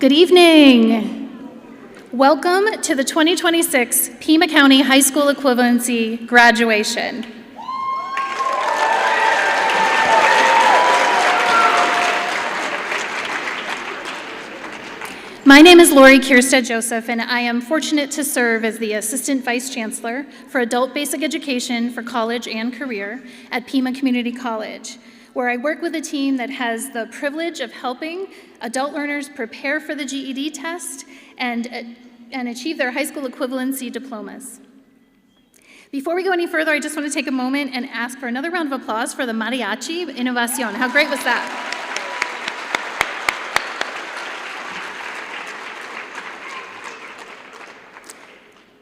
Good evening. Welcome to the 2026 Pima County High School Equivalency graduation. My name is Lori Kierstead Joseph, and I am fortunate to serve as the Assistant Vice Chancellor for Adult Basic Education for College and Career at Pima Community College, where I work with a team that has the privilege of helping adult learners prepare for the GED test and achieve their high school equivalency diplomas. Before we go any further, I just want to take a moment and ask for another round of applause for the Mariachi Innovación. How great was that?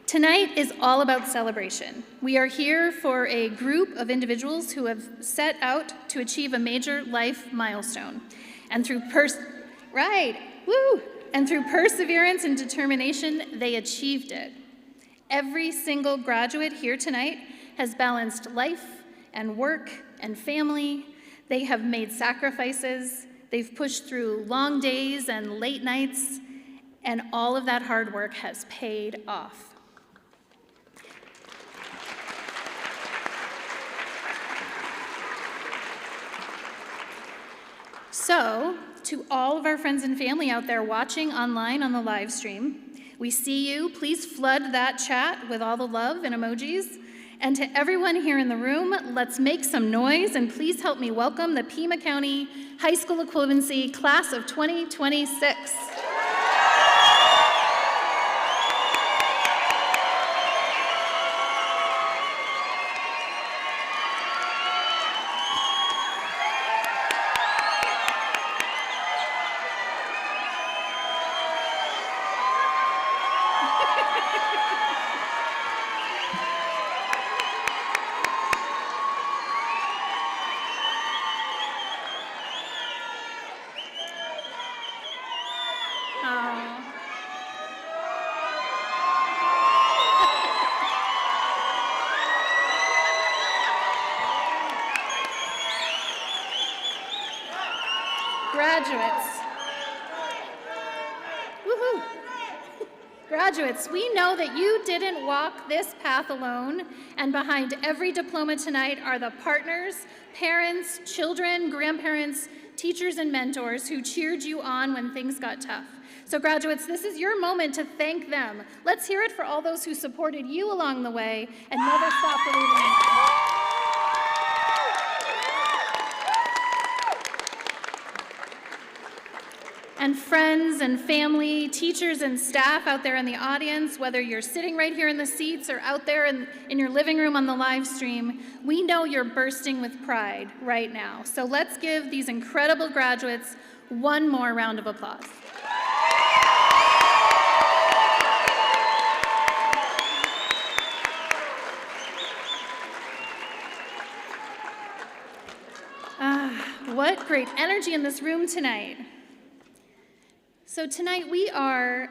Tonight is all about celebration. We are here for a group of individuals who have set out to achieve a major life milestone. And through perseverance and determination, they achieved it. Every single graduate here tonight has balanced life and work and family. They have made sacrifices. They've pushed through long days and late nights, and all of that hard work has paid off. So, to all of our friends and family out there watching online on the live stream, we see you. Please flood that chat with all the love and emojis. And to everyone here in the room, let's make some noise, and please help me welcome the Pima County High School Equivalency Class of 2026. Graduates, we know that you didn't walk this path alone, and behind every diploma tonight are the partners, parents, children, grandparents, teachers, and mentors who cheered you on when things got tough. So graduates, this is your moment to thank them. Let's hear it for all those who supported you along the way and never stopped believing in you. And friends and family, teachers and staff out there in the audience, whether you're sitting right here in the seats or out there in your living room on the live stream, we know you're bursting with pride right now. So let's give these incredible graduates one more round of applause. What great energy in this room tonight. So tonight we aren't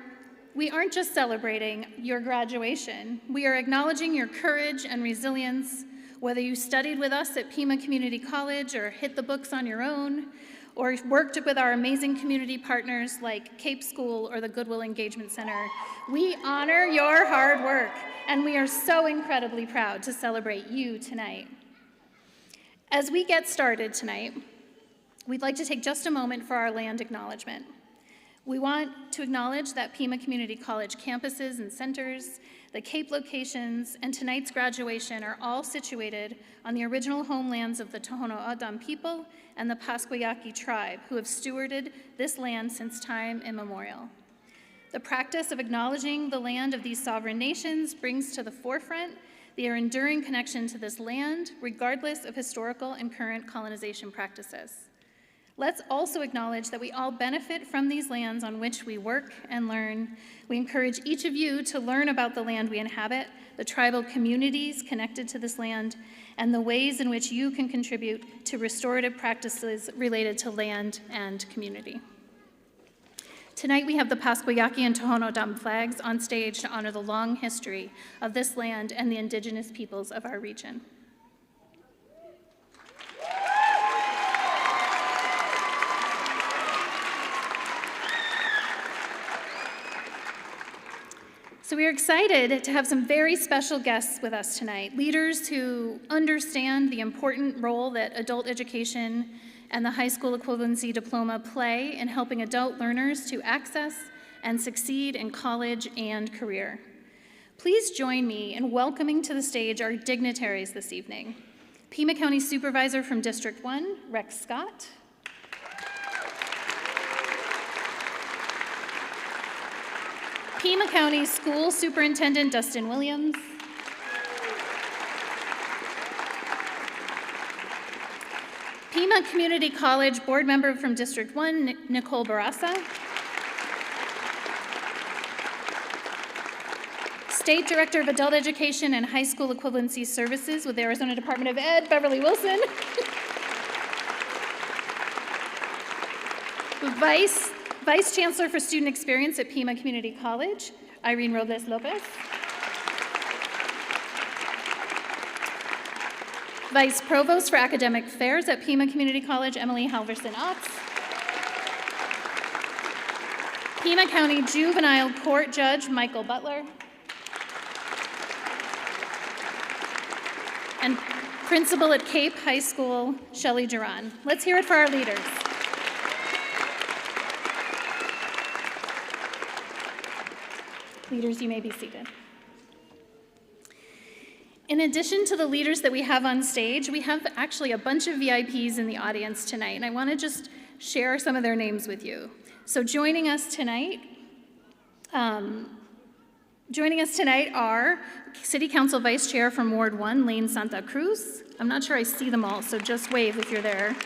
just celebrating your graduation. We are acknowledging your courage and resilience, whether you studied with us at Pima Community College or hit the books on your own, or worked with our amazing community partners like Cape School or the Goodwill Engagement Center. We honor your hard work, and we are so incredibly proud to celebrate you tonight. As we get started tonight, we'd like to take just a moment for our land acknowledgement. We want to acknowledge that Pima Community College campuses and centers, the Cape locations, and tonight's graduation are all situated on the original homelands of the Tohono O'odham people and the Pasquayaki tribe, who have stewarded this land since time immemorial. The practice of acknowledging the land of these sovereign nations brings to the forefront their enduring connection to this land, regardless of historical and current colonization practices. Let's also acknowledge that we all benefit from these lands on which we work and learn. We encourage each of you to learn about the land we inhabit, the tribal communities connected to this land, and the ways in which you can contribute to restorative practices related to land and community. Tonight we have the Pasquayaki and Tohono O'odham flags on stage to honor the long history of this land and the indigenous peoples of our region. So we are excited to have some very special guests with us tonight, leaders who understand the important role that adult education and the high school equivalency diploma play in helping adult learners to access and succeed in college and career. Please join me in welcoming to the stage our dignitaries this evening. Pima County Supervisor from District 1, Rex Scott. Pima County School Superintendent Dustin Williams. Pima Community College Board Member from District 1, Nicole Barassa. State Director of Adult Education and High School Equivalency Services with the Arizona Department of Ed, Beverly Wilson. Vice Chancellor for Student Experience at Pima Community College, Irene Robles Lopez. Vice Provost for Academic Affairs at Pima Community College, Emily Halverson Otts. Pima County Juvenile Court Judge, Michael Butler. And Principal at Cape High School, Shelley Duran. Let's hear it for our leaders. Leaders, you may be seated. In addition to the leaders that we have on stage, we have actually a bunch of VIPs in the audience tonight, and I want to just share some of their names with you. So joining us tonight are City Council Vice Chair from Ward 1, Lane Santa Cruz. I'm not sure I see them all, so just wave if you're there.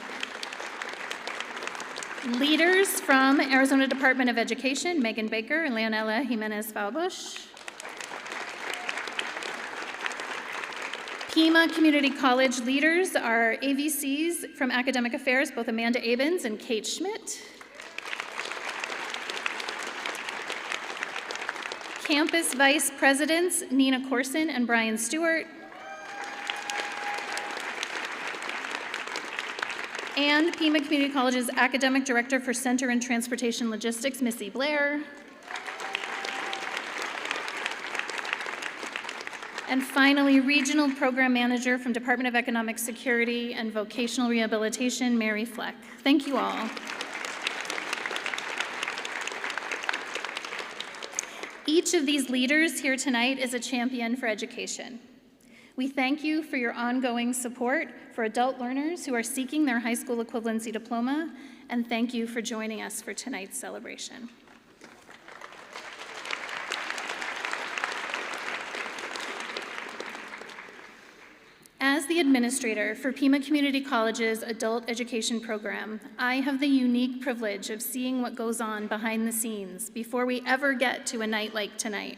Leaders from Arizona Department of Education, Megan Baker and Leonela Jimenez Valbush. Pima Community College leaders are AVCs from Academic Affairs, both Amanda Abens and Kate Schmidt. Campus Vice Presidents, Nina Corson and Brian Stewart. And Pima Community College's Academic Director for Center and Transportation Logistics, Missy Blair. And finally, Regional Program Manager from Department of Economic Security and Vocational Rehabilitation, Mary Fleck. Thank you all. Each of these leaders here tonight is a champion for education. We thank you for your ongoing support for adult learners who are seeking their high school equivalency diploma, and thank you for joining us for tonight's celebration. As the administrator for Pima Community College's adult education program, I have the unique privilege of seeing what goes on behind the scenes before we ever get to a night like tonight.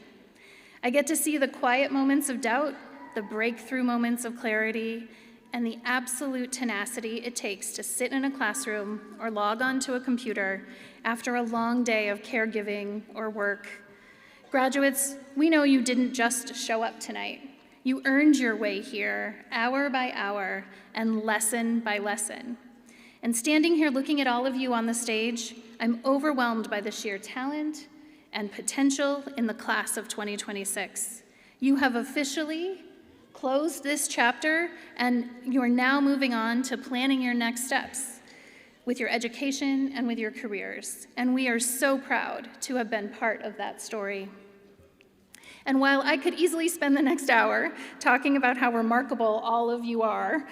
I get to see the quiet moments of doubt, the breakthrough moments of clarity, and the absolute tenacity it takes to sit in a classroom or log onto a computer after a long day of caregiving or work. Graduates, we know you didn't just show up tonight. You earned your way here, hour by hour, and lesson by lesson. And standing here looking at all of you on the stage, I'm overwhelmed by the sheer talent and potential in the class of 2026. You have officially closed this chapter, and you are now moving on to planning your next steps with your education and with your careers. And we are so proud to have been part of that story. And while I could easily spend the next hour talking about how remarkable all of you are,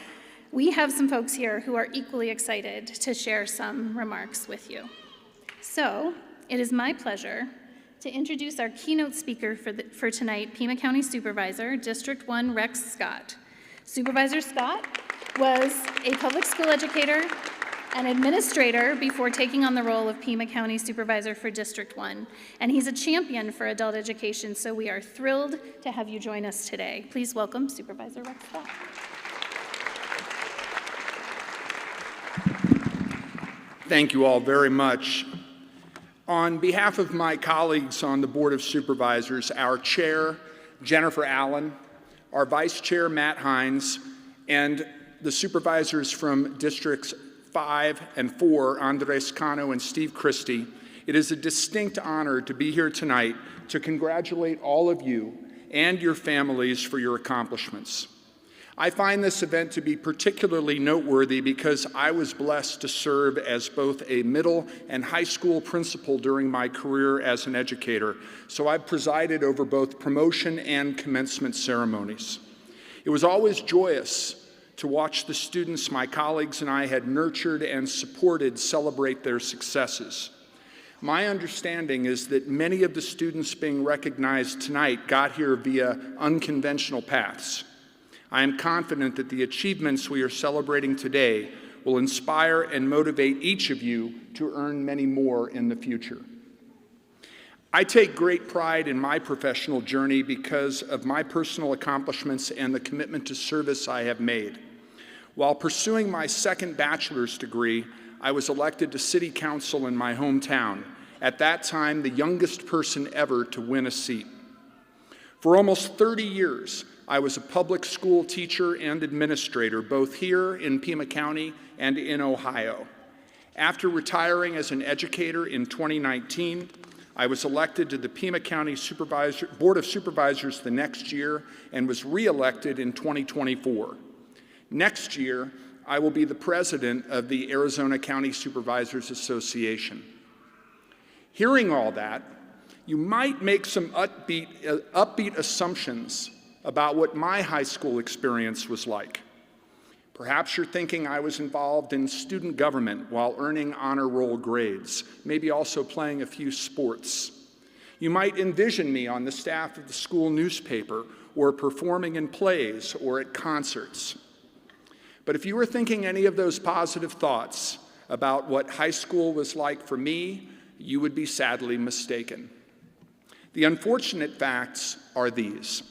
we have some folks here who are equally excited to share some remarks with you. So it is my pleasure to introduce our keynote speaker for tonight, Pima County Supervisor, District 1, Rex Scott. Supervisor Scott was a public school educator and administrator before taking on the role of Pima County Supervisor for District 1. And he's a champion for adult education, so we are thrilled to have you join us today. Please welcome Supervisor Rex Scott. Thank you all very much. On behalf of my colleagues on the Board of Supervisors, our Chair, Jennifer Allen, our Vice Chair, Matt Hines, and the supervisors from Districts 5 and 4, Andres Cano and Steve Christie, It is a distinct honor to be here tonight to congratulate all of you and your families for your accomplishments. I find this event to be particularly noteworthy because I was blessed to serve as both a middle and high school principal during my career as an educator, so I've presided over both promotion and commencement ceremonies. It was always joyous to watch the students my colleagues and I had nurtured and supported celebrate their successes. My understanding is that many of the students being recognized tonight got here via unconventional paths. I am confident that the achievements we are celebrating today will inspire and motivate each of you to earn many more in the future. I take great pride in my professional journey because of my personal accomplishments and the commitment to service I have made. While pursuing my second bachelor's degree, I was elected to city council in my hometown, at that time the youngest person ever to win a seat. For almost 30 years, I was a public school teacher and administrator, both here in Pima County and in Ohio. After retiring as an educator in 2019, I was elected to the Pima County Board of Supervisors the next year and was re-elected in 2024. Next year, I will be the president of the Arizona County Supervisors Association. Hearing all that, you might make some upbeat assumptions about what my high school experience was like. Perhaps you're thinking I was involved in student government while earning honor roll grades, maybe also playing a few sports. You might envision me on the staff of the school newspaper or performing in plays or at concerts. But if you were thinking any of those positive thoughts about what high school was like for me, you would be sadly mistaken. The unfortunate facts are these.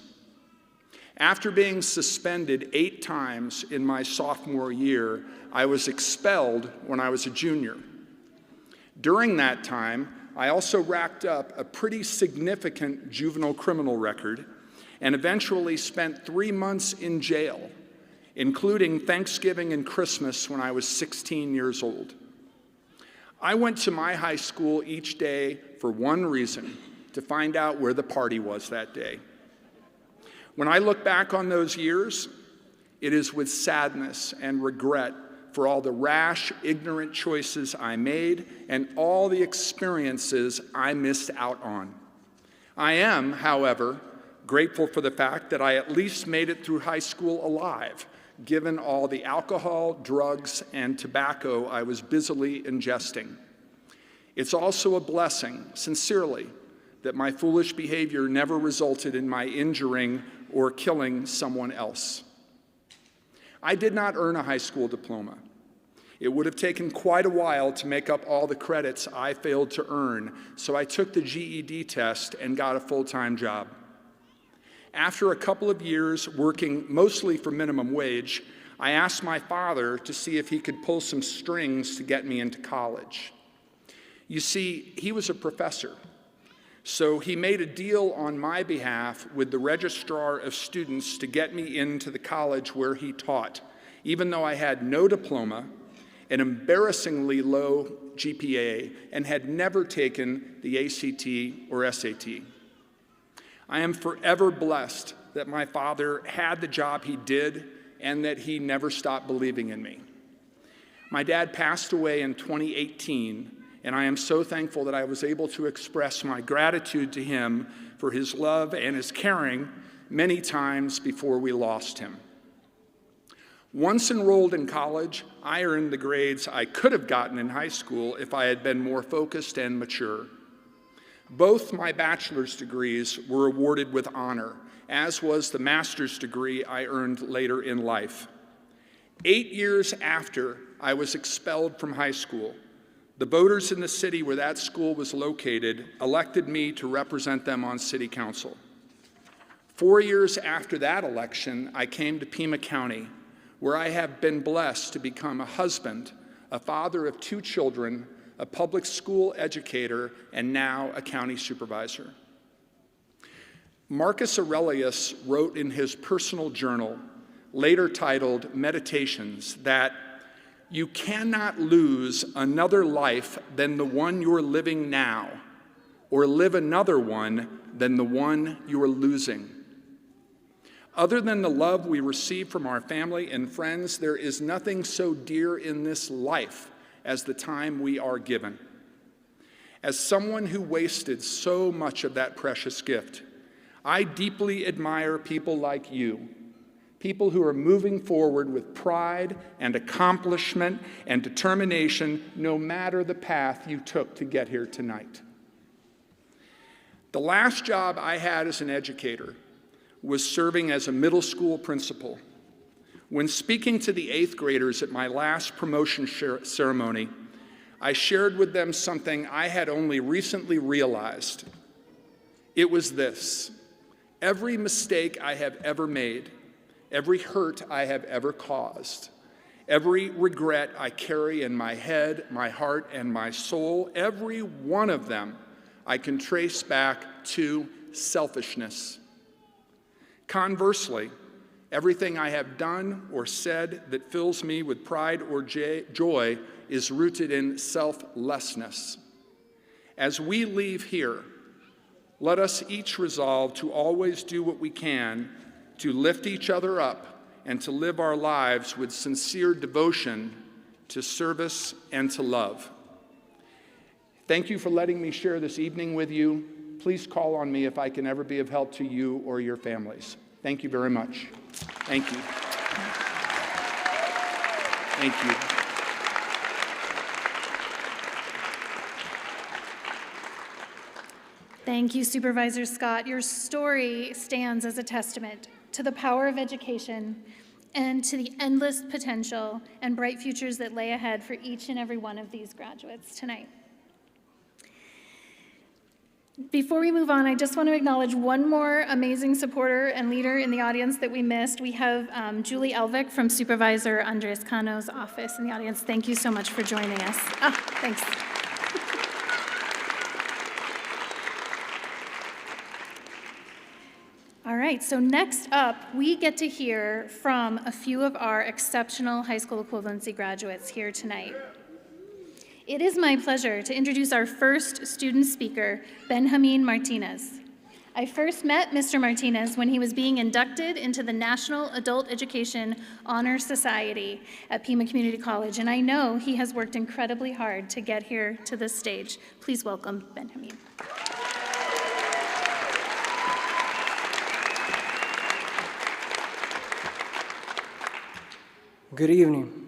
After being suspended 8 times in my sophomore year, I was expelled when I was a junior. During that time, I also racked up a pretty significant juvenile criminal record and eventually spent 3 months in jail, including Thanksgiving and Christmas when I was 16 years old. I went to my high school each day for one reason, to find out where the party was that day. When I look back on those years, it is with sadness and regret for all the rash, ignorant choices I made and all the experiences I missed out on. I am, however, grateful for the fact that I at least made it through high school alive, given all the alcohol, drugs, and tobacco I was busily ingesting. It's also a blessing, sincerely, that my foolish behavior never resulted in my injuring or killing someone else. I did not earn a high school diploma. It would have taken quite a while to make up all the credits I failed to earn, so I took the GED test and got a full-time job. After a couple of years working mostly for minimum wage, I asked my father to see if he could pull some strings to get me into college. You see, he was a professor, so he made a deal on my behalf with the registrar of students to get me into the college where he taught, even though I had no diploma, an embarrassingly low GPA, and had never taken the ACT or SAT. I am forever blessed that my father had the job he did and that he never stopped believing in me. My dad passed away in 2018, and I am so thankful that I was able to express my gratitude to him for his love and his caring many times before we lost him. Once enrolled in college, I earned the grades I could have gotten in high school if I had been more focused and mature. Both my bachelor's degrees were awarded with honor, as was the master's degree I earned later in life. 8 years after I was expelled from high school, the voters in the city where that school was located elected me to represent them on city council. 4 years after that election, I came to Pima County, where I have been blessed to become a husband, a father of 2 children, a public school educator, and now a county supervisor. Marcus Aurelius wrote in his personal journal, later titled Meditations, that You cannot lose another life than the one you're living now, or live another one than the one you are losing. Other than the love we receive from our family and friends, there is nothing so dear in this life as the time we are given. As someone who wasted so much of that precious gift, I deeply admire people like you, people who are moving forward with pride and accomplishment and determination no matter the path you took to get here tonight. The last job I had as an educator was serving as a middle school principal. When speaking to the 8th graders at my last promotion ceremony, I shared with them something I had only recently realized. It was this: every mistake I have ever made, every hurt I have ever caused, every regret I carry in my head, my heart, and my soul, every one of them I can trace back to selfishness. Conversely, everything I have done or said that fills me with pride or joy is rooted in selflessness. As we leave here, let us each resolve to always do what we can to lift each other up and to live our lives with sincere devotion to service and to love. Thank you for letting me share this evening with you. Please call on me if I can ever be of help to you or your families. Thank you very much. Thank you. Thank you. Thank you, Supervisor Scott. Your story stands as a testament to the power of education and to the endless potential and bright futures that lay ahead for each and every one of these graduates tonight. Before we move on, I just want to acknowledge one more amazing supporter and leader in the audience that we missed. We have Julie Elvick from Supervisor Andres Cano's office in the audience. Thank you so much for joining us. Thanks. All right, so next up, we get to hear from a few of our exceptional high school equivalency graduates here tonight. It is my pleasure to introduce our first student speaker, Benjamin Martinez. I first met Mr. Martinez when he was being inducted into the National Adult Education Honor Society at Pima Community College, and I know he has worked incredibly hard to get here to this stage. Please welcome Benjamin. Good evening.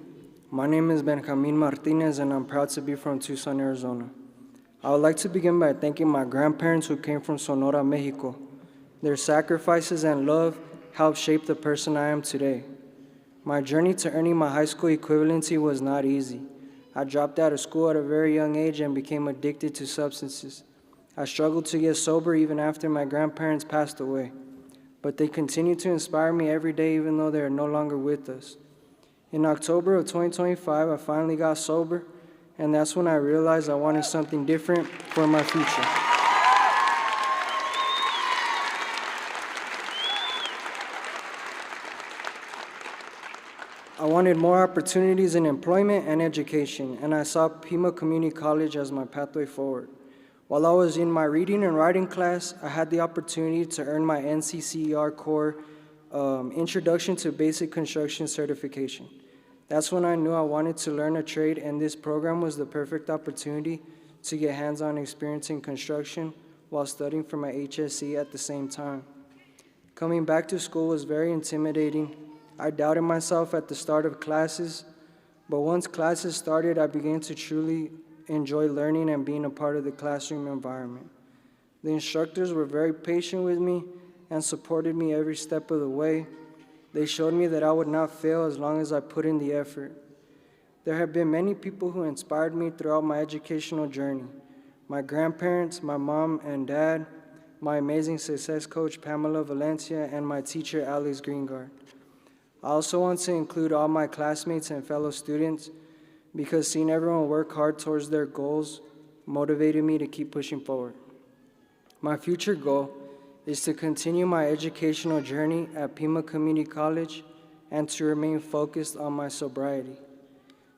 My name is Benjamin Martinez, and I'm proud to be from Tucson, Arizona. I would like to begin by thanking my grandparents who came from Sonora, Mexico. Their sacrifices and love helped shape the person I am today. My journey to earning my high school equivalency was not easy. I dropped out of school at a very young age and became addicted to substances. I struggled to get sober even after my grandparents passed away. But they continue to inspire me every day even though they are no longer with us. In October of 2025, I finally got sober, and that's when I realized I wanted something different for my future. I wanted more opportunities in employment and education, and I saw Pima Community College as my pathway forward. While I was in my reading and writing class, I had the opportunity to earn my NCCER Core Introduction to Basic Construction certification. That's when I knew I wanted to learn a trade, and this program was the perfect opportunity to get hands-on experience in construction while studying for my HSC at the same time. Coming back to school was very intimidating. I doubted myself at the start of classes, but once classes started, I began to truly enjoy learning and being a part of the classroom environment. The instructors were very patient with me and supported me every step of the way. They showed me that I would not fail as long as I put in the effort. There have been many people who inspired me throughout my educational journey. My grandparents, my mom and dad, my amazing success coach, Pamela Valencia, and my teacher, Alex Greengard. I also want to include all my classmates and fellow students because seeing everyone work hard towards their goals motivated me to keep pushing forward. My future goal is to continue my educational journey at Pima Community College and to remain focused on my sobriety.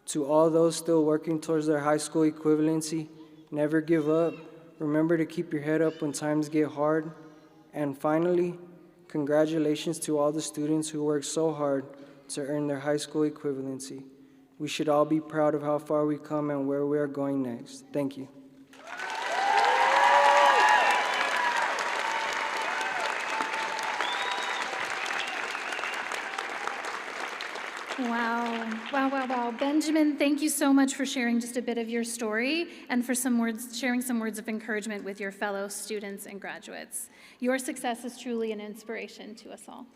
To all those still working towards their high school equivalency, never give up. Remember to keep your head up when times get hard. And finally, congratulations to all the students who worked so hard to earn their high school equivalency. We should all be proud of how far we come and where we are going next. Thank you. Wow. Benjamin, thank you so much for sharing just a bit of your story and for sharing some words of encouragement with your fellow students and graduates. Your success is truly an inspiration to us all.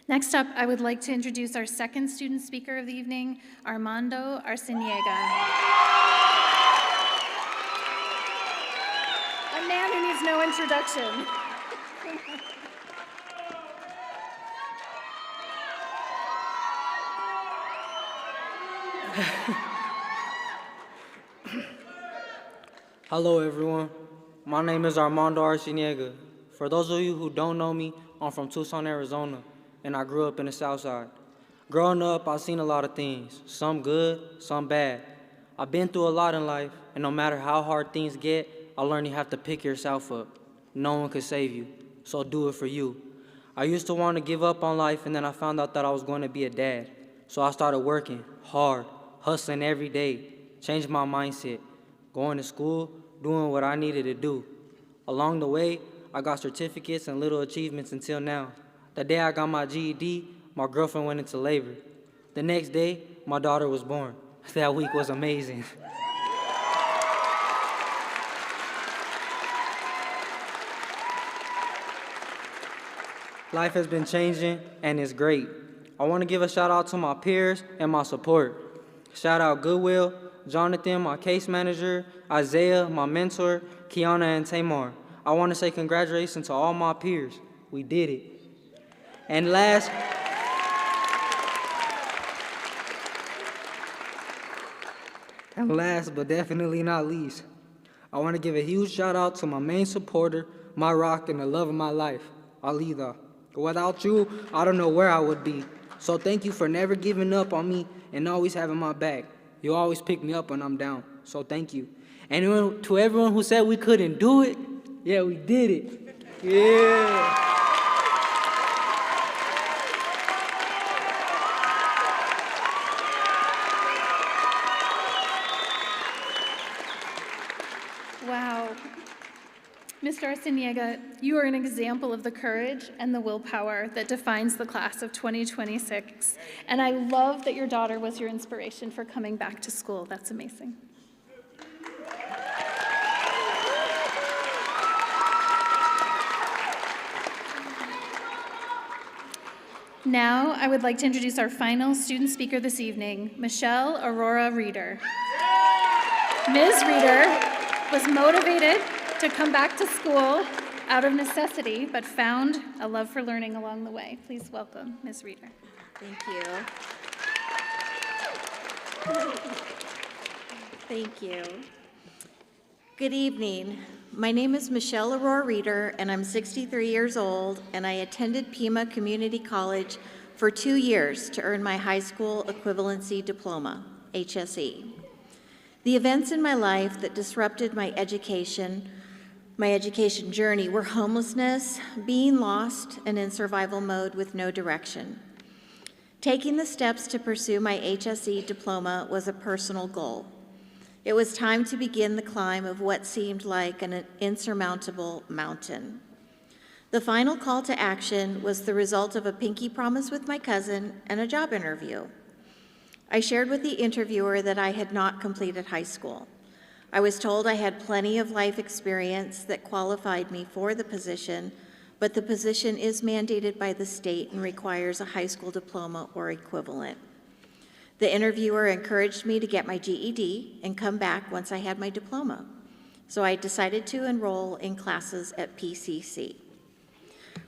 Next up, I would like to introduce our second student speaker of the evening, Armando Arciniega. A man who needs no introduction. Hello everyone, my name is Armando Arciniega. For those of you who don't know me, I'm from Tucson, Arizona, and I grew up in the South Side. Growing up, I've seen a lot of things, some good, some bad. I've been through a lot in life, and no matter how hard things get, I learned you have to pick yourself up. No one could save you, so do it for you. I used to want to give up on life, and then I found out that I was going to be a dad. So I started working hard, hustling every day, changed my mindset, going to school, doing what I needed to do. Along the way, I got certificates and little achievements until now. The day I got my GED, my girlfriend went into labor. The next day, my daughter was born. That week was amazing. Life has been changing, and it's great. I want to give a shout out to my peers and my support. Shout out Goodwill, Jonathan, my case manager, Isaiah, my mentor, Kiana, and Tamar. I want to say congratulations to all my peers. We did it. And last but definitely not least, I want to give a huge shout out to my main supporter, my rock, and the love of my life, Alida. Without you, I don't know where I would be. So thank you for never giving up on me and always having my back. You always pick me up when I'm down, so thank you. And to everyone who said we couldn't do it, yeah, we did it. Yeah. Wow. Mr. Arciniega, you are an example of the courage and the willpower that defines the class of 2026. And I love that your daughter was your inspiration for coming back to school. That's amazing. Now, I would like to introduce our final student speaker this evening, Michelle Aurora Reeder. Ms. Reeder was motivated to come back to school out of necessity, but found a love for learning along the way. Please welcome Ms. Reeder. Thank you. Thank you. Good evening. My name is Michelle Aurora Reeder, and I'm 63 years old, and I attended Pima Community College for 2 years to earn my high school equivalency diploma, HSE. The events in my life that disrupted my education journey were homelessness, being lost, and in survival mode with no direction. Taking the steps to pursue my HSE diploma was a personal goal. It was time to begin the climb of what seemed like an insurmountable mountain. The final call to action was the result of a pinky promise with my cousin and a job interview. I shared with the interviewer that I had not completed high school. I was told I had plenty of life experience that qualified me for the position, but the position is mandated by the state and requires a high school diploma or equivalent. The interviewer encouraged me to get my GED and come back once I had my diploma. So I decided to enroll in classes at PCC.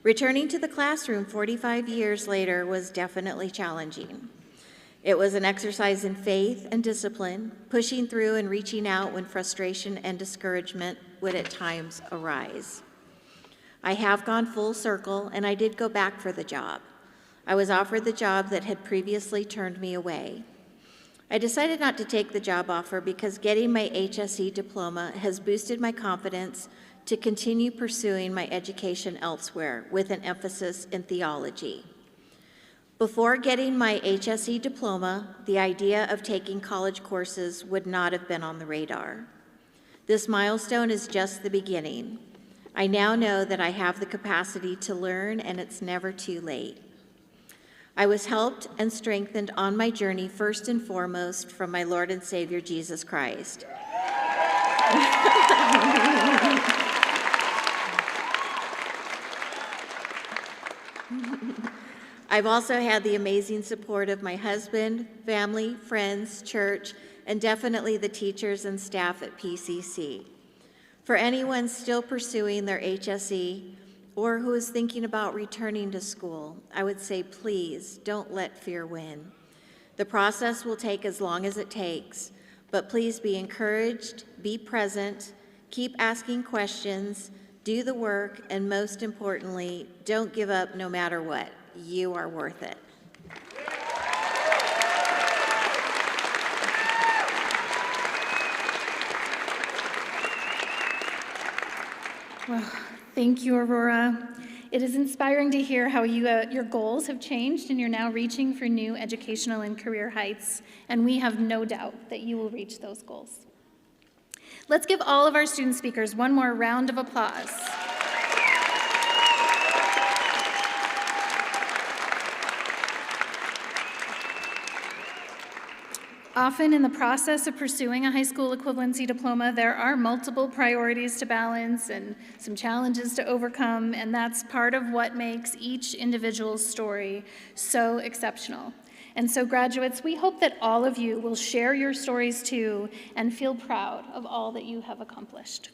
Returning to the classroom 45 years later was definitely challenging. It was an exercise in faith and discipline, pushing through and reaching out when frustration and discouragement would at times arise. I have gone full circle, and I did go back for the job. I was offered the job that had previously turned me away. I decided not to take the job offer because getting my HSE diploma has boosted my confidence to continue pursuing my education elsewhere with an emphasis in theology. Before getting my HSE diploma, the idea of taking college courses would not have been on the radar. This milestone is just the beginning. I now know that I have the capacity to learn, and it's never too late. I was helped and strengthened on my journey first and foremost from my Lord and Savior, Jesus Christ. I've also had the amazing support of my husband, family, friends, church, and definitely the teachers and staff at PCC. For anyone still pursuing their HSE or who is thinking about returning to school, I would say please don't let fear win. The process will take as long as it takes, but please be encouraged, be present, keep asking questions, do the work, and most importantly, don't give up no matter what. You are worth it. Well, thank you, Aurora. It is inspiring to hear how your goals have changed and you're now reaching for new educational and career heights, and we have no doubt that you will reach those goals. Let's give all of our student speakers one more round of applause. Often in the process of pursuing a high school equivalency diploma, there are multiple priorities to balance and some challenges to overcome, and that's part of what makes each individual's story so exceptional. And so graduates, we hope that all of you will share your stories too and feel proud of all that you have accomplished.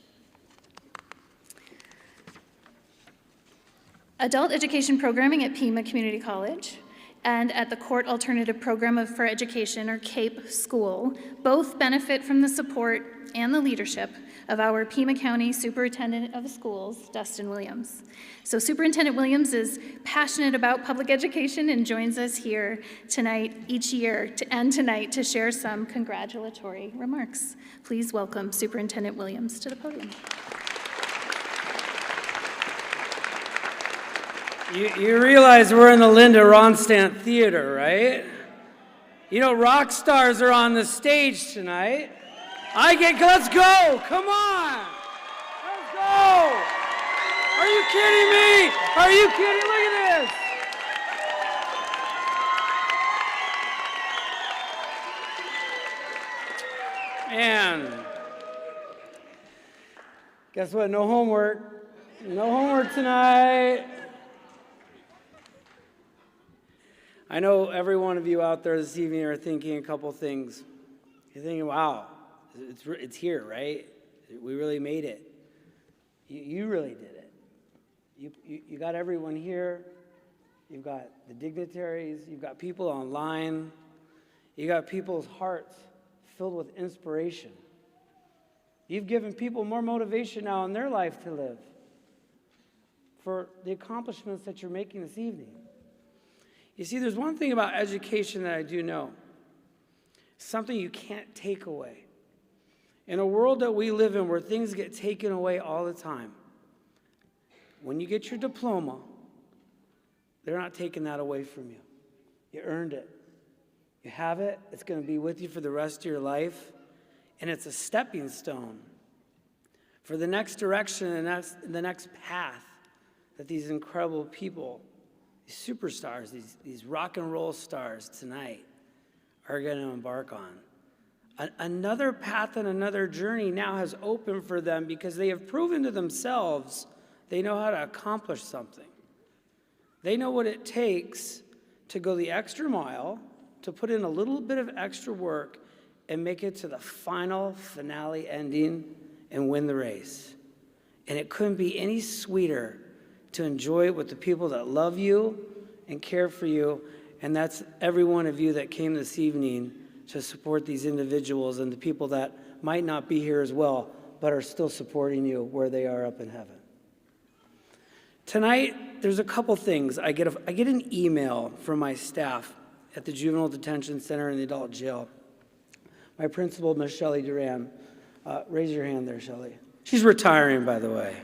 Adult education programming at Pima Community College and at the Court Alternative Program for Education, or CAPE School, both benefit from the support and the leadership of our Pima County Superintendent of Schools, Dustin Williams. So Superintendent Williams is passionate about public education and joins us here tonight, each year, tonight to share some congratulatory remarks. Please welcome Superintendent Williams to the podium. You realize we're in the Linda Ronstadt Theater, right? You know, rock stars are on the stage tonight. Let's go, come on. Let's go. Are you kidding me? Are you kidding? Look at this. Man. Guess what? No homework. No homework tonight. I know every one of you out there this evening are thinking a couple things. You're thinking, wow, it's here, right? We really made it. You really did it. You got everyone here. You've got the dignitaries. You've got people online. You got people's hearts filled with inspiration. You've given people more motivation now in their life to live for the accomplishments that you're making this evening. You see, there's one thing about education that I do know. Something you can't take away. In a world that we live in where things get taken away all the time, when you get your diploma, they're not taking that away from you. You earned it. You have it. It's going to be with you for the rest of your life. And it's a stepping stone for the next direction and the next path that these incredible people, these superstars, these rock and roll stars tonight are going to embark on. Another path and another journey now has opened for them because they have proven to themselves they know how to accomplish something. They know what it takes to go the extra mile, to put in a little bit of extra work and make it to the finale ending and win the race. And it couldn't be any sweeter to enjoy it with the people that love you and care for you, and that's every one of you that came this evening to support these individuals and the people that might not be here as well, but are still supporting you where they are up in heaven. Tonight, there's a couple things. I get an email from my staff at the Juvenile Detention Center and the Adult Jail. my principal, Miss Shelley Duran. Raise your hand there, Shelley. She's retiring, by the way.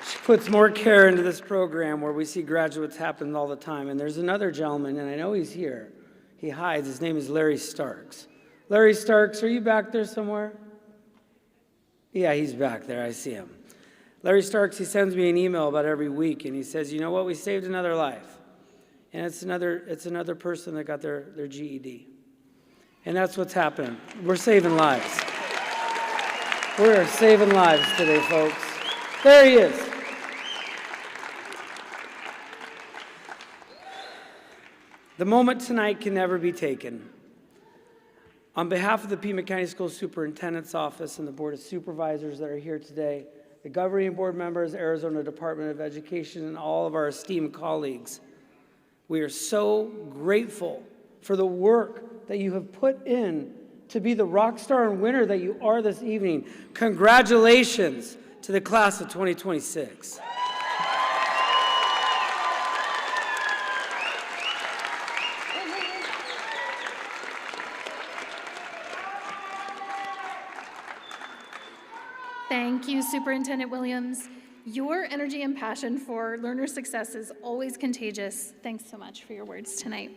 She puts more care into this program where we see graduates happen all the time. And there's another gentleman, and I know he's here. He hides. His name is Larry Starks. Larry Starks, are you back there somewhere? Yeah, he's back there. I see him. Larry Starks, he sends me an email about every week, and he says, you know what, we saved another life. And it's another person that got their GED. And that's what's happening. We're saving lives. We're saving lives today, folks. There he is. The moment tonight can never be taken. On behalf of the Pima County School Superintendent's Office and the Board of Supervisors that are here today, the governing board members, Arizona Department of Education, and all of our esteemed colleagues, we are so grateful for the work that you have put in to be the rock star and winner that you are this evening. Congratulations to the class of 2026. Thank you, Superintendent Williams. Your energy and passion for learner success is always contagious. Thanks so much for your words tonight.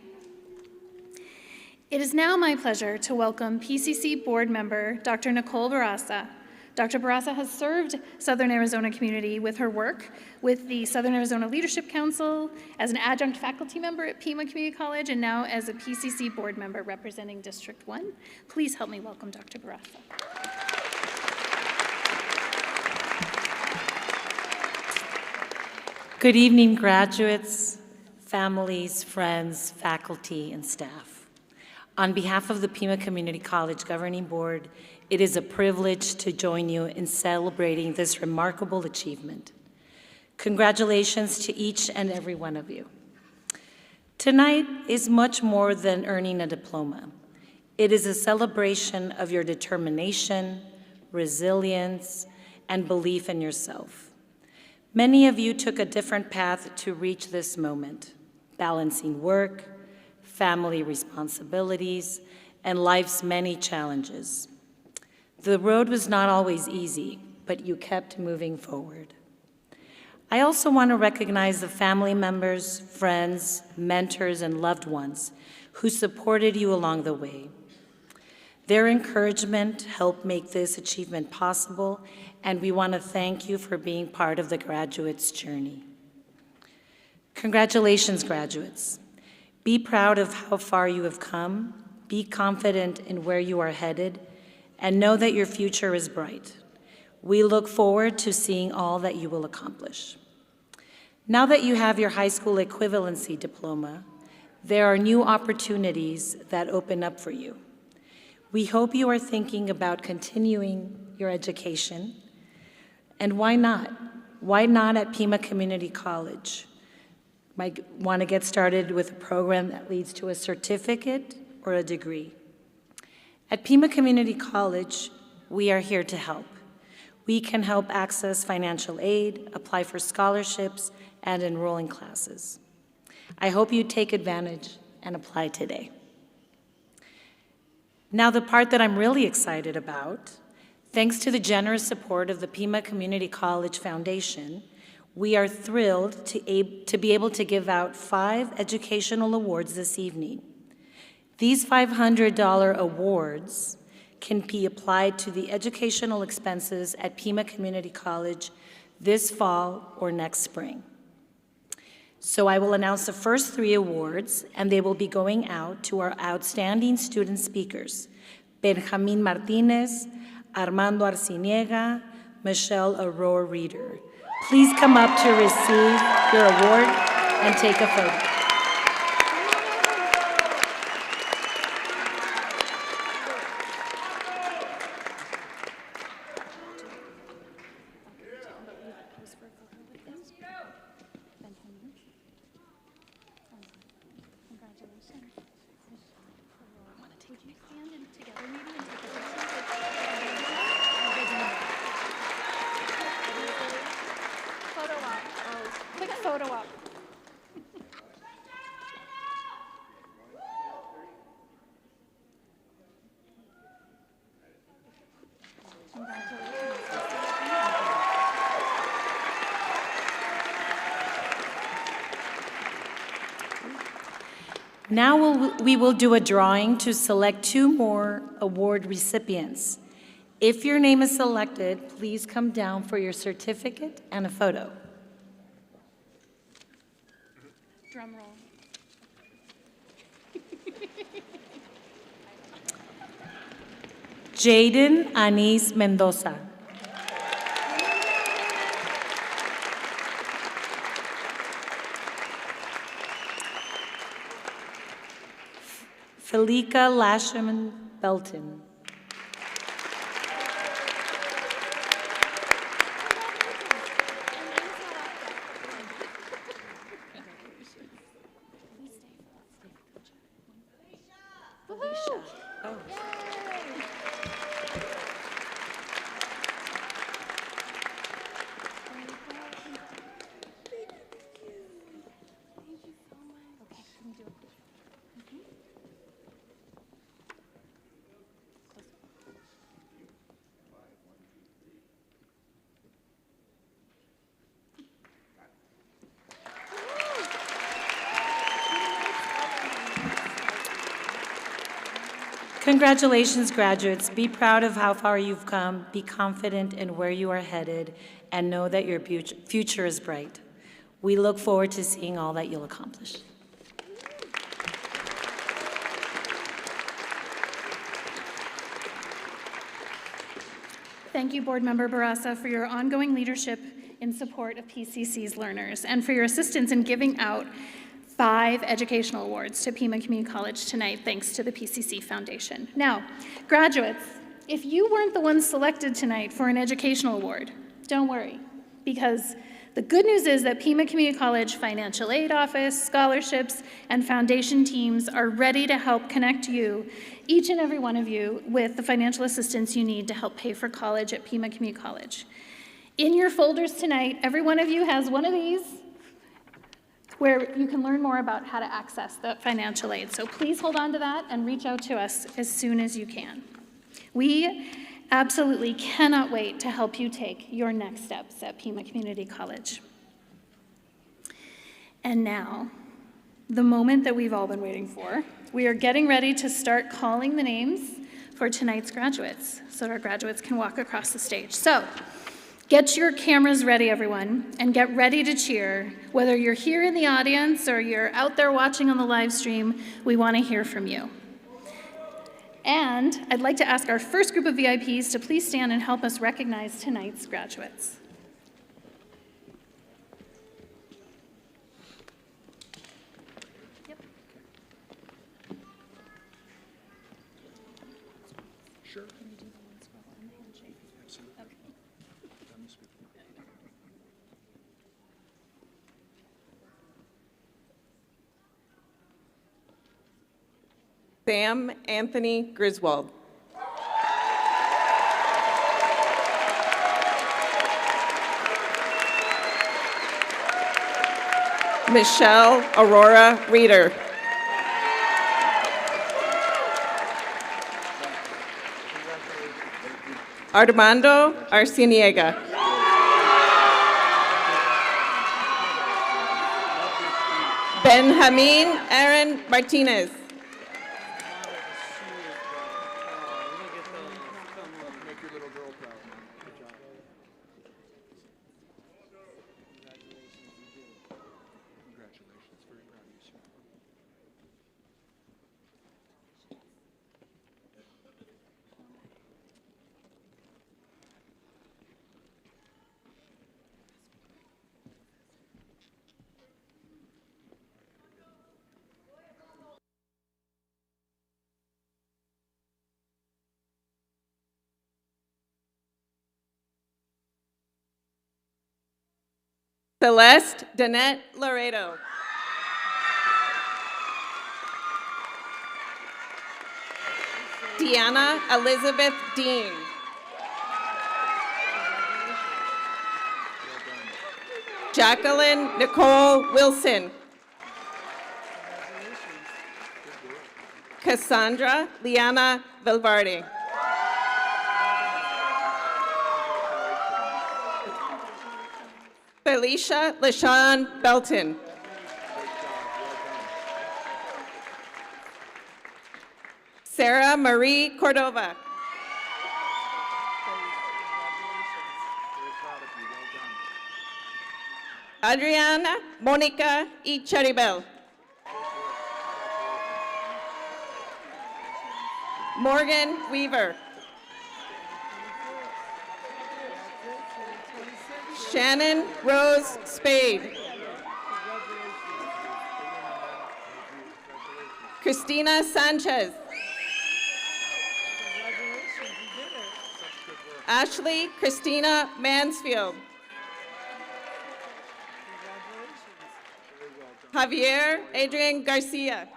It is now my pleasure to welcome PCC board member Dr. Nicole Barraza. Dr. Barraza has served Southern Arizona community with her work with the Southern Arizona Leadership Council, as an adjunct faculty member at Pima Community College, and now as a PCC board member representing District 1. Please help me welcome Dr. Barraza. Good evening, graduates, families, friends, faculty, and staff. On behalf of the Pima Community College Governing Board, it is a privilege to join you in celebrating this remarkable achievement. Congratulations to each and every one of you. Tonight is much more than earning a diploma. It is a celebration of your determination, resilience, and belief in yourself. Many of you took a different path to reach this moment, balancing work, family responsibilities, and life's many challenges. The road was not always easy, but you kept moving forward. I also want to recognize the family members, friends, mentors, and loved ones who supported you along the way. Their encouragement helped make this achievement possible, and we want to thank you for being part of the graduates' journey. Congratulations, graduates. Be proud of how far you have come, be confident in where you are headed, and know that your future is bright. We look forward to seeing all that you will accomplish. Now that you have your high school equivalency diploma, there are new opportunities that open up for you. We hope you are thinking about continuing your education. And why not? Why not at Pima Community College? Might want to get started with a program that leads to a certificate or a degree. At Pima Community College, we are here to help. We can help access financial aid, apply for scholarships, and enroll in classes. I hope you take advantage and apply today. Now, the part that I'm really excited about, thanks to the generous support of the Pima Community College Foundation, we are thrilled to be able to give out 5 educational awards this evening. These $500 awards can be applied to the educational expenses at Pima Community College this fall or next spring. So I will announce the first 3 awards, and they will be going out to our outstanding student speakers, Benjamin Martinez, Armando Arciniega, Michelle Aurora Reeder. Please come up to receive your award and take a photo. Now we will do a drawing to select 2 more award recipients. If your name is selected, please come down for your certificate and a photo. Drum roll. Jaden Anis Mendoza. Felica Lasherman Belton. Congratulations, graduates. Be proud of how far you've come, be confident in where you are headed, and know that your future is bright. We look forward to seeing all that you'll accomplish. Thank you, Board Member Barraza, for your ongoing leadership in support of PCC's learners and for your assistance in giving out 5 educational awards to Pima Community College tonight, thanks to the PCC Foundation. Now, graduates, if you weren't the ones selected tonight for an educational award, don't worry, because the good news is that Pima Community College Financial Aid Office, scholarships, and foundation teams are ready to help connect you, each and every one of you, with the financial assistance you need to help pay for college at Pima Community College. In your folders tonight, every one of you has one of these where you can learn more about how to access the financial aid. So please hold on to that and reach out to us as soon as you can. We absolutely cannot wait to help you take your next steps at Pima Community College. And now, the moment that we've all been waiting for, we are getting ready to start calling the names for tonight's graduates so that our graduates can walk across the stage. So, get your cameras ready, everyone, and get ready to cheer. Whether you're here in the audience or you're out there watching on the live stream, we want to hear from you. And I'd like to ask our first group of VIPs to please stand and help us recognize tonight's graduates. Sure. Sam Anthony Griswold. Michelle Aurora Reeder. Armando Arciniega. Benjamin Aaron Martinez. Celeste Danette Laredo. Deanna Elizabeth Dean. Jacqueline Nicole Wilson. Cassandra Liana Valverde. Felicia LaShawn Belton. Sarah Marie Cordova. Adriana Monica E. Charibel. Morgan Weaver. Shannon Rose Spade. Christina Sanchez. Ashley Christina Mansfield. Javier Adrian Garcia.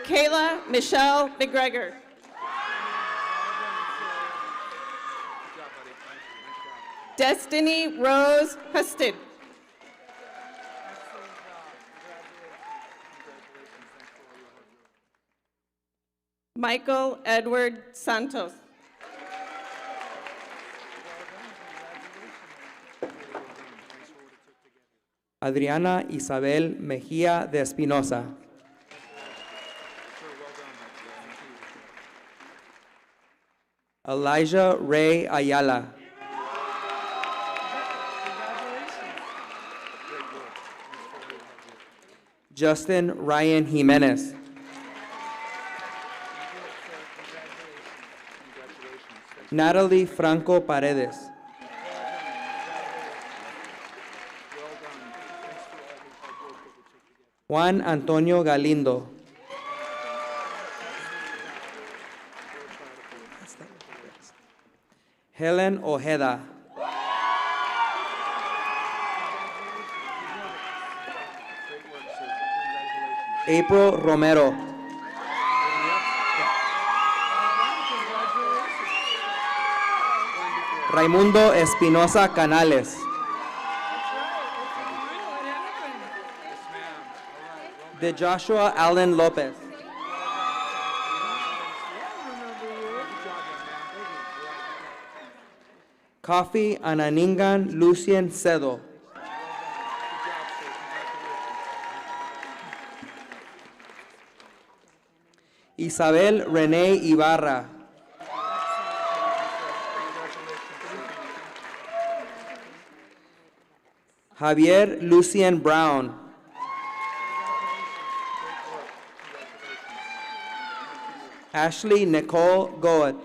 Kayla Michelle McGregor. Destiny Rose Husted. Michael Edward Santos. Adriana Isabel Mejía de Espinosa. Elijah Ray Ayala. Justin Ryan Jimenez. Natalie Franco Paredes. Juan Antonio Galindo. Helen Ojeda. April Romero. Raimundo Espinosa Canales. De Joshua Allen Lopez. Kofi Ananingan Lucien Cedo. Isabel Renee Ibarra. Javier Lucien Brown. Ashley Nicole Goet.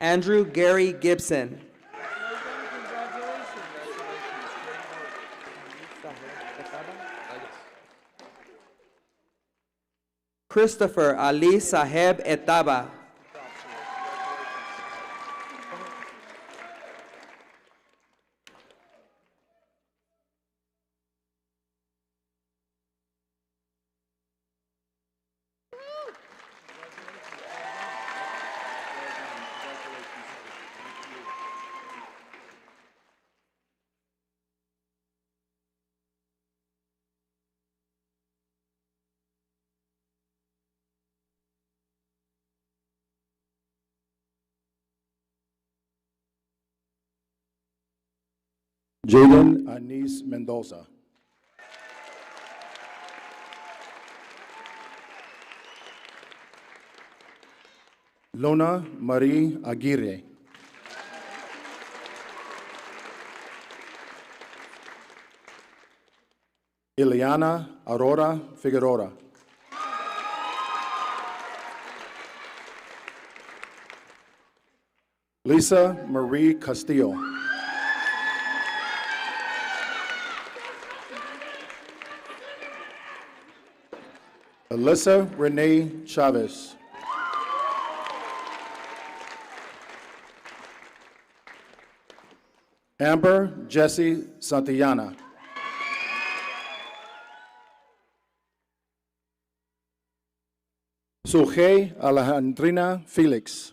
Andrew Gary Gibson. Christopher Ali Saheb Etaba. Jaden Anis Mendoza. Lona Marie Aguirre. Ileana Aurora Figueroa. Lisa Marie Castillo. Alyssa Renee Chavez. Amber Jessie Santillana. Sujei Alejandrina Felix.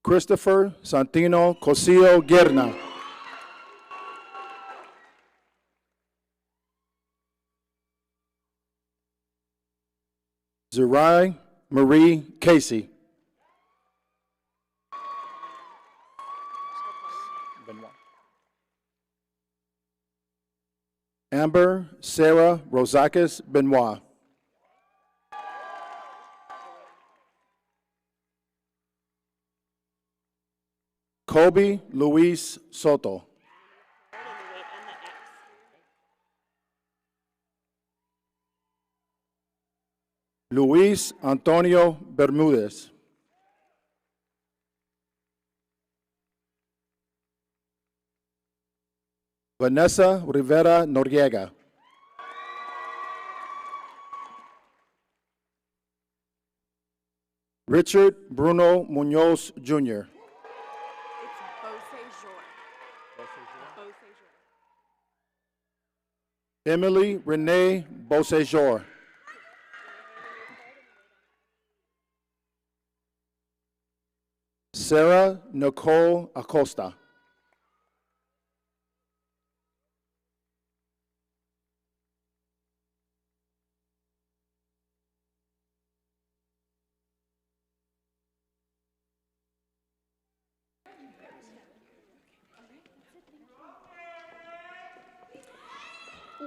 Christopher Santino Cosillo Guerna. Zerai Marie Casey. Amber Sarah Rosakis Benoit. Kobe Luis Soto. Luis Antonio Bermudez. Vanessa Rivera Noriega. Richard Bruno Munoz Jr. Emily Renee Beausejour. Sarah Nicole Acosta.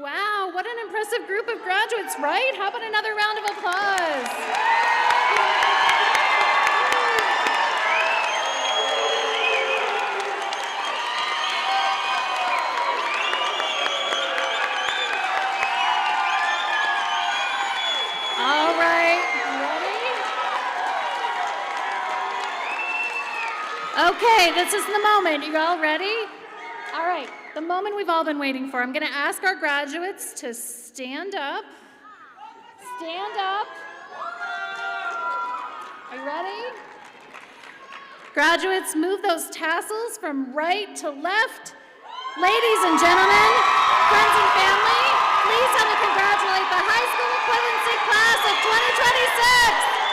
Wow, what an impressive group of graduates, right? How about another round of applause? All right, ready? Okay, this is the moment. You all ready? All right, the moment we've all been waiting for. I'm going to ask our graduates to stand up. Stand up. Are you ready? Graduates, move those tassels from right to left. Ladies and gentlemen, friends and family, please help me congratulate the high school equivalency class of 2026.